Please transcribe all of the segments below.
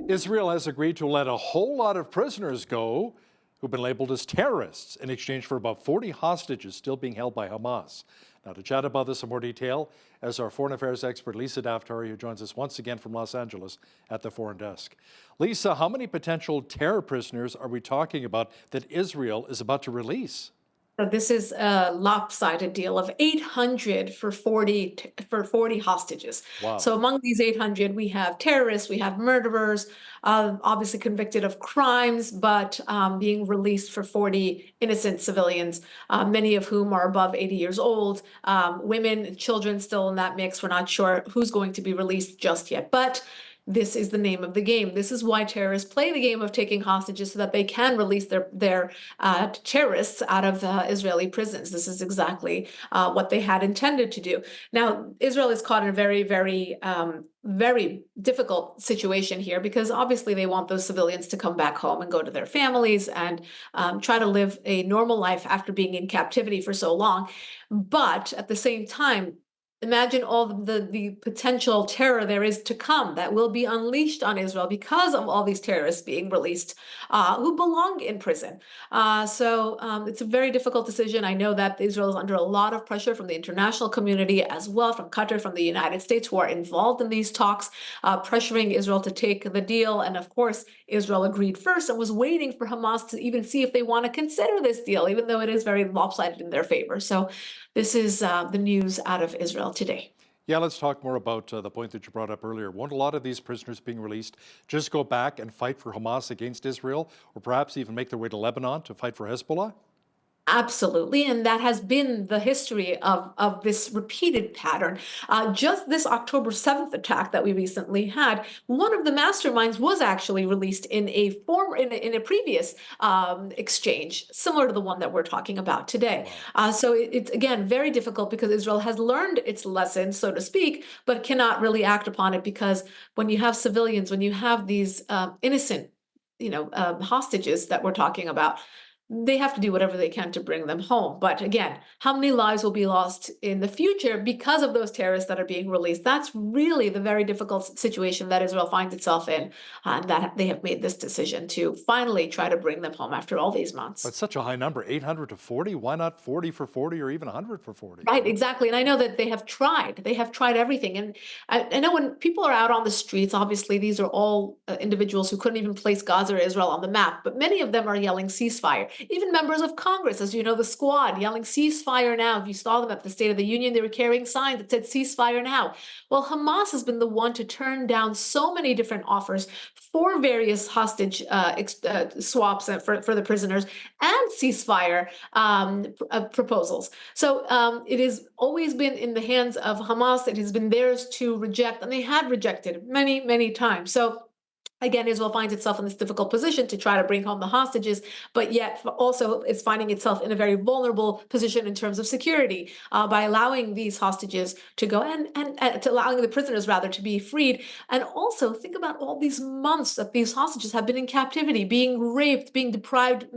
Israel has agreed to let a whole lot of prisoners go who've been labeled as terrorists in exchange for about 40 hostages still being held by Hamas. Now, to chat about this in more detail is our foreign affairs expert, Lisa Daftari, who joins us once again from Los Angeles at the Foreign Desk. Lisa, how many potential terror prisoners are we talking about that Israel is about to release? So this is a lopsided deal of 800 for 40 hostages. Wow. So among these 800, we have terrorists, we have murderers, obviously convicted of crimes, but being released for 40 innocent civilians, many of whom are above 80 years old. Women, children still in that mix. We're not sure who's going to be released just yet, but this is the name of the game. This is why terrorists play the game of taking hostages so that they can release their terrorists out of Israeli prisons. This is exactly what they had intended to do. Now, Israel is caught in a very difficult situation here because obviously they want those civilians to come back home and go to their families and try to live a normal life after being in captivity for so long. But at the same time, imagine all the potential terror there is to come that will be unleashed on Israel because of all these terrorists being released who belong in prison. It's a very difficult decision. I know that Israel is under a lot of pressure from the international community as well, from Qatar, from the United States, who are involved in these talks, pressuring Israel to take the deal. And of course, Israel agreed first and was waiting for Hamas to even see if they want to consider this deal, even though it is very lopsided in their favor. So this is the news out of Israel today. Yeah, let's talk more about the point that you brought up earlier. Won't a lot of these prisoners being released just go back and fight for Hamas against Israel, or perhaps even make their way to Lebanon to fight for Hezbollah? Absolutely, and that has been the history of this repeated pattern. Just this October 7th attack that we recently had, one of the masterminds was actually released in a previous exchange, similar to the one that we're talking about today. Wow. It's again very difficult because Israel has learned its lesson, so to speak, but cannot really act upon it because when you have civilians, when you have these innocent, hostages that we're talking about, they have to do whatever they can to bring them home. But again, how many lives will be lost in the future because of those terrorists that are being released? That's really the very difficult situation that Israel finds itself in, and that they have made this decision to finally try to bring them home after all these months. That's such a high number, 800 to 40. Why not 40 for 40 or even 100 for 40? Right, exactly. And I know that they have tried. They have tried everything. And I know when people are out on the streets, obviously these are all individuals who couldn't even place Gaza or Israel on the map, but many of them are yelling ceasefire. Even members of Congress, as you know, the squad yelling ceasefire now. If you saw them at the State of the Union, they were carrying signs that said ceasefire now. Well, Hamas has been the one to turn down so many different offers for various hostage swaps for the prisoners and ceasefire proposals. It has always been in the hands of Hamas. It has been theirs to reject, and they had rejected many, many times. So again, Israel finds itself in this difficult position to try to bring home the hostages, but yet also is finding itself in a very vulnerable position in terms of security by allowing these hostages to go and to allowing the prisoners rather to be freed. And also think about all these months that these hostages have been in captivity, being raped, being deprived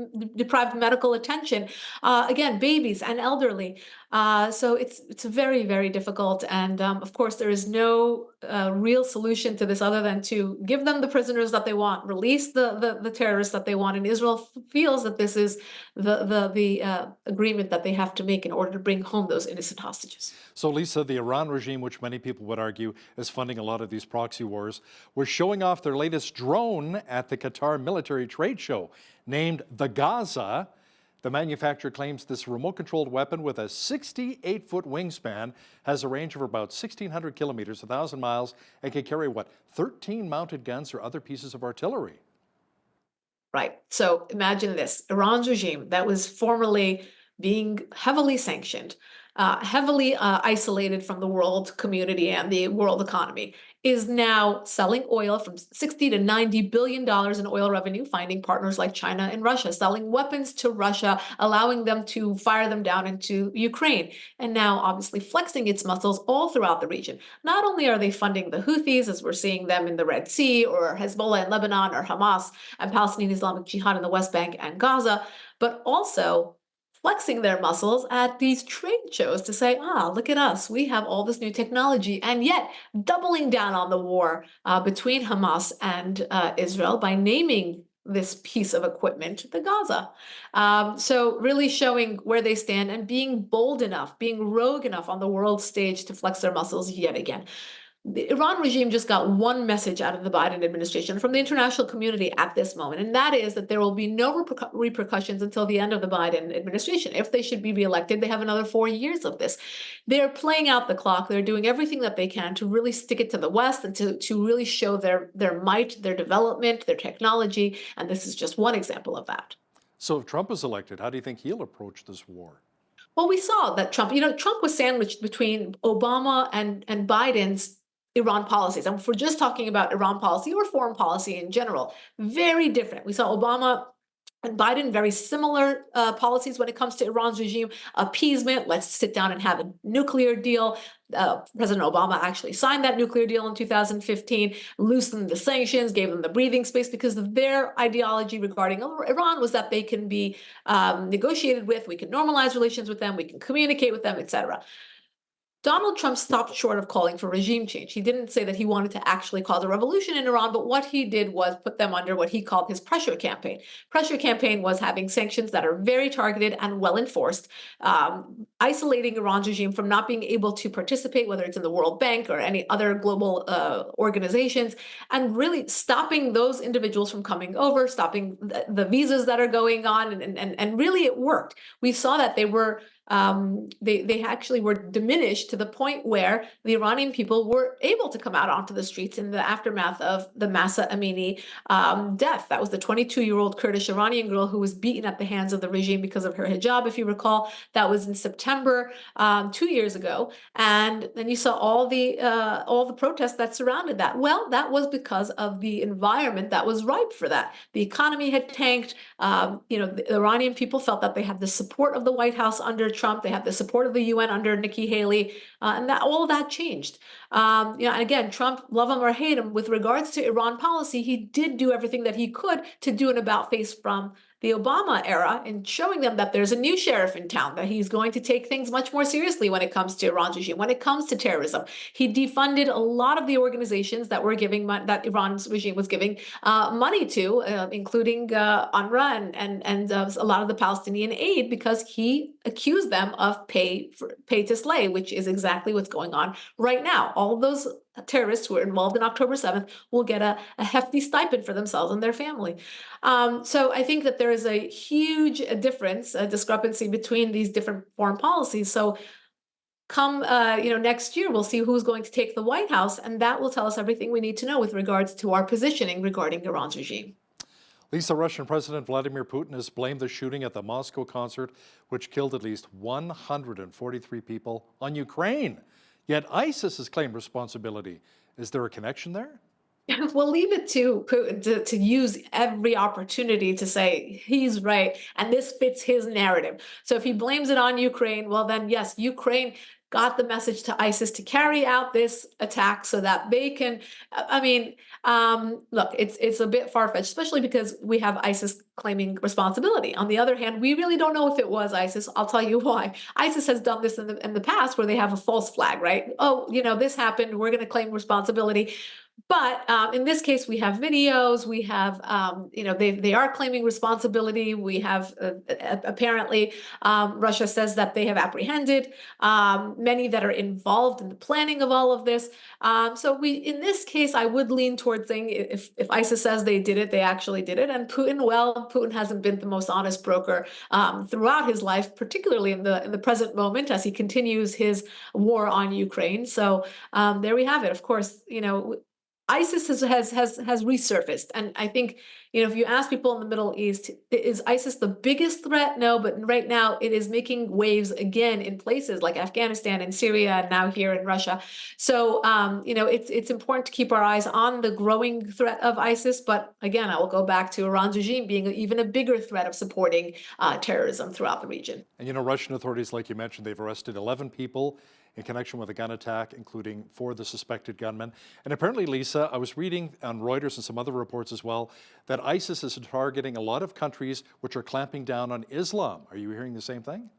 medical attention. Again, babies and elderly. It's very difficult, and of course there is no real solution to this other than to give them the prisoners that they want, release the terrorists that they want, and Israel feels that this is the agreement that they have to make in order to bring home those innocent hostages. So, Lisa, the Iran regime, which many people would argue is funding a lot of these proxy wars, was showing off their latest drone at the Qatar military trade show, named the Gaza. The manufacturer claims this remote-controlled weapon with a 68-foot wingspan has a range of about 1,600 kilometers, 1,000 miles, and can carry, 13 mounted guns or other pieces of artillery. Right. So imagine this: Iran's regime that was formerly being heavily sanctioned, heavily isolated from the world community and the world economy, is now selling oil from 60 to 90 billion dollars in oil revenue, finding partners like China and Russia, selling weapons to Russia, allowing them to fire them down into Ukraine, and now obviously flexing its muscles all throughout the region. Not only are they funding the Houthis, as we're seeing them in the Red Sea, or Hezbollah in Lebanon, or Hamas and Palestinian Islamic Jihad in the West Bank and Gaza, but also flexing their muscles at these trade shows to say, look at us, we have all this new technology, and yet doubling down on the war between Hamas and Israel by naming this piece of equipment the Gaza. So really showing where they stand and being bold enough, being rogue enough on the world stage to flex their muscles yet again. The Iran regime just got one message out of the Biden administration from the international community at this moment, and that is that there will be no repercussions until the end of the Biden administration. If they should be reelected, they have another 4 years of this. They're playing out the clock. They're doing everything that they can to really stick it to the West and to really show their might, their development, their technology, and this is just one example of that. So if Trump is elected, how do you think he'll approach this war? Well, we saw that Trump was sandwiched between Obama and Biden's Iran policies. And if we're just talking about Iran policy or foreign policy in general, very different. We saw Obama and Biden, very similar policies when it comes to Iran's regime. Appeasement, let's sit down and have a nuclear deal. President Obama actually signed that nuclear deal in 2015, loosened the sanctions, gave them the breathing space because their ideology regarding Iran was that they can be negotiated with, we can normalize relations with them, we can communicate with them, etc. Donald Trump stopped short of calling for regime change. He didn't say that he wanted to actually cause a revolution in Iran, but what he did was put them under what he called his pressure campaign. Pressure campaign was having sanctions that are very targeted and well enforced, isolating Iran's regime from not being able to participate, whether it's in the World Bank or any other global organizations, and really stopping those individuals from coming over, stopping the visas that are going on, and really it worked. We saw that they actually were diminished to the point where the Iranian people were able to come out onto the streets in the aftermath of the Masa Amini death. That was the 22-year-old Kurdish Iranian girl who was beaten at the hands of the regime because of her hijab, if you recall. That was in September 2 years ago. And then you saw all the protests that surrounded that. Well, that was because of the environment that was ripe for that. The economy had tanked. The Iranian people felt that they had the support of the White House under Trump. They have the support of the UN under Nikki Haley, and that all of that changed. And again, Trump, love him or hate him, with regards to Iran policy, he did do everything that he could to do an about face from the Obama era in showing them that there's a new sheriff in town, that he's going to take things much more seriously when it comes to Iran's regime, when it comes to terrorism. He defunded a lot of the organizations that were giving that Iran's regime was giving money to, including UNRWA and a lot of the Palestinian aid, because he accused them of pay to slay, which is exactly what's going on right now. All of those terrorists who were involved in October 7th will get a hefty stipend for themselves and their family. So I think that there is a huge difference, a discrepancy between these different foreign policies. So come next year, we'll see who's going to take the White House, and that will tell us everything we need to know with regards to our positioning regarding Iran's regime. Lisa, Russian President Vladimir Putin has blamed the shooting at the Moscow concert, which killed at least 143 people, on Ukraine. Yet ISIS has claimed responsibility. Is there a connection there? We'll leave it to Putin to use every opportunity to say he's right and this fits his narrative. So if he blames it on Ukraine, well then yes, Ukraine got the message to ISIS to carry out this attack so that they can, look, it's a bit far-fetched, especially because we have ISIS claiming responsibility. On the other hand, we really don't know if it was ISIS. I'll tell you why. ISIS has done this in the past where they have a false flag, right? Oh, this happened, we're going to claim responsibility. But in this case, we have videos. We have, they are claiming responsibility. We have apparently Russia says that they have apprehended many that are involved in the planning of all of this. So in this case, I would lean towards saying if ISIS says they did it, they actually did it. And Putin hasn't been the most honest broker throughout his life, particularly in the present moment as he continues his war on Ukraine. So there we have it. Of course, ISIS has resurfaced, and I think if you ask people in the Middle East, is ISIS the biggest threat? No, but right now it is making waves again in places like Afghanistan and Syria, and now here in Russia. So it's important to keep our eyes on the growing threat of ISIS. But again, I will go back to Iran's regime being even a bigger threat of supporting terrorism throughout the region. And Russian authorities, like you mentioned, they've arrested 11 people in connection with a gun attack, including 4 of the suspected gunmen. And apparently, Lisa, I was reading on Reuters and some other reports as well, that ISIS is targeting a lot of countries which are clamping down on Islam. Are you hearing the same thing?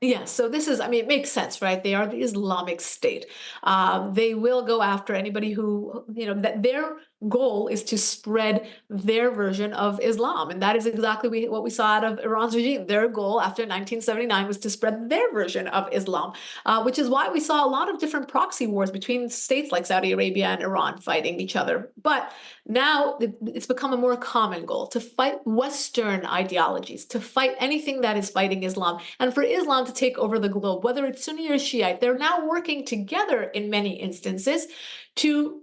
Yes, so this is, I mean, it makes sense, right? They are the Islamic State. They will go after anybody who, that their goal is to spread their version of Islam. And that is exactly what we saw out of Iran's regime. Their goal after 1979 was to spread their version of Islam, which is why we saw a lot of different proxy wars between states like Saudi Arabia and Iran fighting each other. But now it's become a more common goal to fight Western ideologies, to fight anything that is fighting Islam, and for Islam to take over the globe, whether it's Sunni or Shiite. They're now working together in many instances to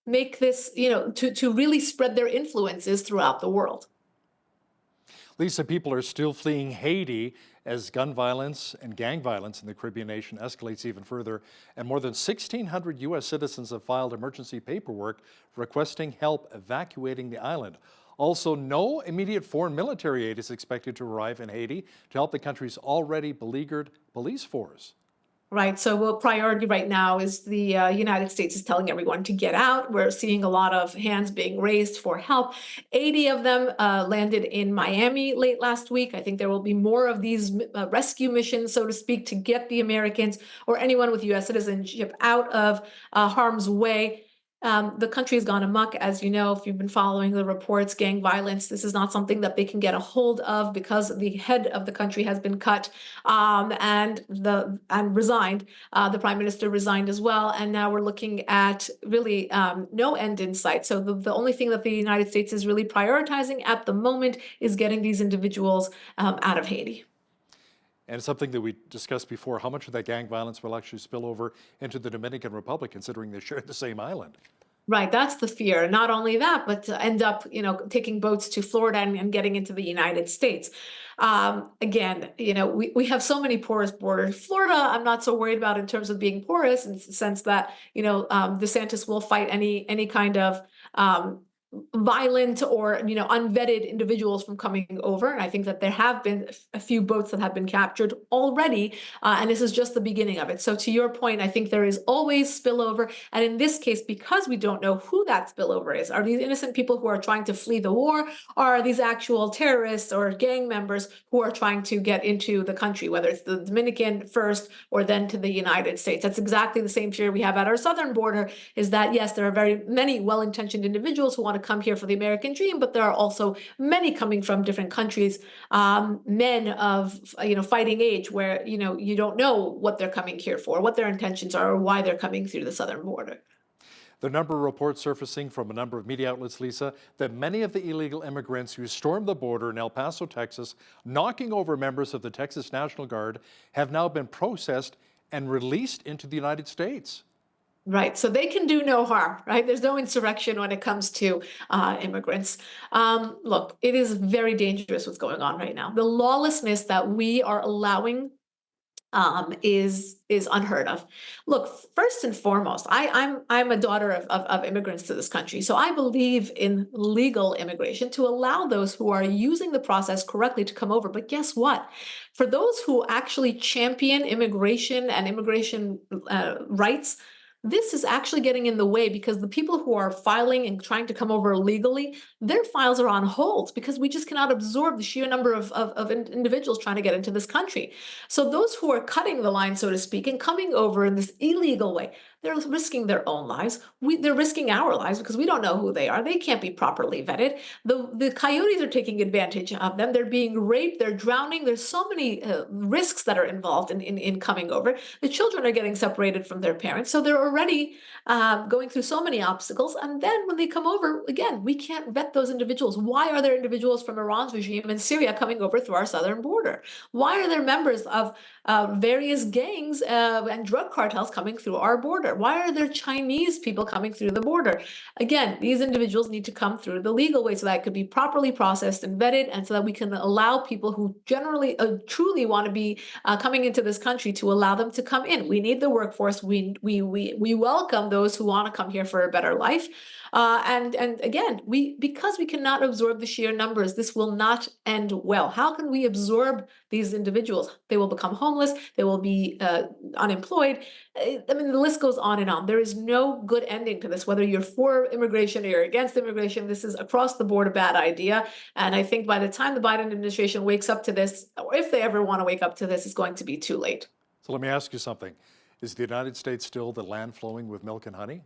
make this, to really spread their influences throughout the world. Lisa, people are still fleeing Haiti as gun violence and gang violence in the Caribbean nation escalates even further. And more than 1,600 U.S. citizens have filed emergency paperwork requesting help evacuating the island. Also, no immediate foreign military aid is expected to arrive in Haiti to help the country's already beleaguered police force. Right. So, priority right now is the United States is telling everyone to get out. We're seeing a lot of hands being raised for help. 80 of them landed in Miami late last week. I think there will be more of these rescue missions, so to speak, to get the Americans or anyone with U.S. citizenship out of harm's way. The country has gone amok, as you know, if you've been following the reports, gang violence. This is not something that they can get a hold of because the head of the country has been cut and resigned. The prime minister resigned as well, and now we're looking at really no end in sight. So the only thing that the United States is really prioritizing at the moment is getting these individuals out of Haiti. And something that we discussed before, how much of that gang violence will actually spill over into the Dominican Republic, considering they share the same island? Right, that's the fear. Not only that, but to end up, taking boats to Florida and getting into the United States. Again, we have so many porous borders. Florida, I'm not so worried about in terms of being porous, in the sense that DeSantis will fight any kind of violent or unvetted individuals from coming over. And I think that there have been a few boats that have been captured already, and this is just the beginning of it. So to your point, I think there is always spillover, and in this case, because we don't know who that spillover is, are these innocent people who are trying to flee the war, or are these actual terrorists or gang members who are trying to get into the country, whether it's the Dominican first or then to the United States? That's exactly the same fear we have at our southern border, is that yes, there are very many well-intentioned individuals who want to come here for the American dream, but there are also many coming from different countries, men of fighting age, where you don't know what they're coming here for, what their intentions are, or why they're coming through the southern border. The number of reports surfacing from a number of media outlets, Lisa, that many of the illegal immigrants who stormed the border in El Paso, Texas, knocking over members of the Texas National Guard, have now been processed and released into the United States. Right. So they can do no harm, right? There's no insurrection when it comes to immigrants. Look, it is very dangerous what's going on right now. The lawlessness that we are allowing is unheard of. Look, first and foremost, I'm a daughter of immigrants to this country, so I believe in legal immigration to allow those who are using the process correctly to come over. But guess what? For those who actually champion immigration and immigration rights, this is actually getting in the way, because the people who are filing and trying to come over legally, their files are on hold because we just cannot absorb the sheer number of individuals trying to get into this country. So those who are cutting the line, so to speak, and coming over in this illegal way, they're risking their own lives. They're risking our lives because we don't know who they are. They can't be properly vetted. The coyotes are taking advantage of them. They're being raped. They're drowning. There's so many risks that are involved in coming over. The children are getting separated from their parents. So they're already going through so many obstacles. And then when they come over, again, we can't vet those individuals. Why are there individuals from Iran's regime in Syria coming over through our southern border? Why are there members of various gangs and drug cartels coming through our border? Why are there Chinese people coming through the border? Again, these individuals need to come through the legal way so that it could be properly processed and vetted, and so that we can allow people who generally truly want to be coming into this country to allow them to come in. We need the workforce. We welcome those who want to come here for a better life. And again, because we cannot absorb the sheer numbers, this will not end well. How can we absorb these individuals? They will become homeless. They will be unemployed. I mean, the list goes on and on. There is no good ending to this. Whether you're for immigration or you're against immigration, this is across the board a bad idea. And I think by the time the Biden administration wakes up to this, or if they ever want to wake up to this, it's going to be too late. So let me ask you something. Is the United States still the land flowing with milk and honey?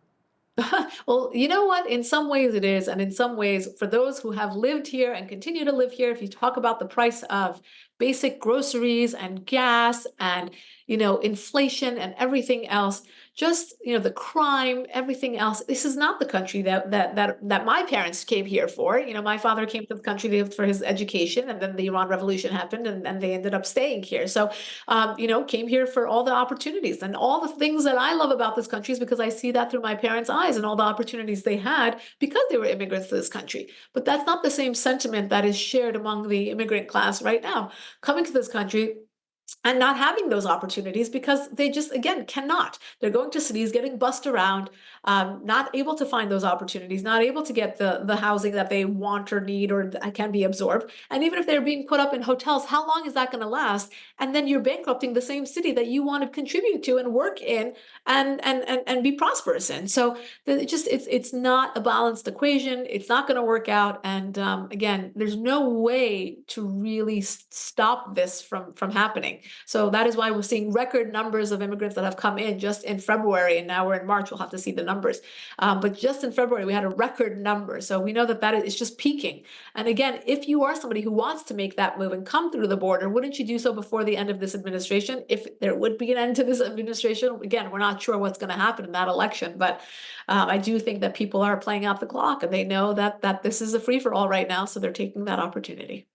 Well, you know what? In some ways it is. And in some ways, for those who have lived here and continue to live here, if you talk about the price of basic groceries and gas and, inflation and everything else, just, the crime, everything else, this is not the country that my parents came here for. My father came to the country for his education, and then the Iran Revolution happened, and they ended up staying here. So, came here for all the opportunities and all the things that I love about this country is because I see that through my parents' eyes and all the opportunities they had because they were immigrants to this country. But that's not the same sentiment that is shared among the immigrant class right now. Coming to this country and not having those opportunities because they just, again, cannot. They're going to cities, getting bussed around, not able to find those opportunities, not able to get the housing that they want or need or can be absorbed. And even if they're being put up in hotels, how long is that going to last? And then you're bankrupting the same city that you want to contribute to and work in and be prosperous in. So it's not a balanced equation. It's not going to work out. And again, there's no way to really stop this from happening. So that is why we're seeing record numbers of immigrants that have come in just in February, and now we're in March. We'll have to see the numbers. But just in February, we had a record number. So we know that is just peaking. And again, if you are somebody who wants to make that move and come through the border, wouldn't you do so before the end of this administration? If there would be an end to this administration, again, we're not sure what's going to happen in that election. But I do think that people are playing out the clock, and they know that this is a free-for-all right now. So they're taking that opportunity.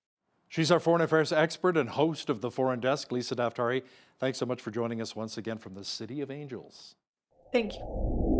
She's our foreign affairs expert and host of the Foreign Desk, Lisa Daftari. Thanks so much for joining us once again from the City of Angels. Thank you.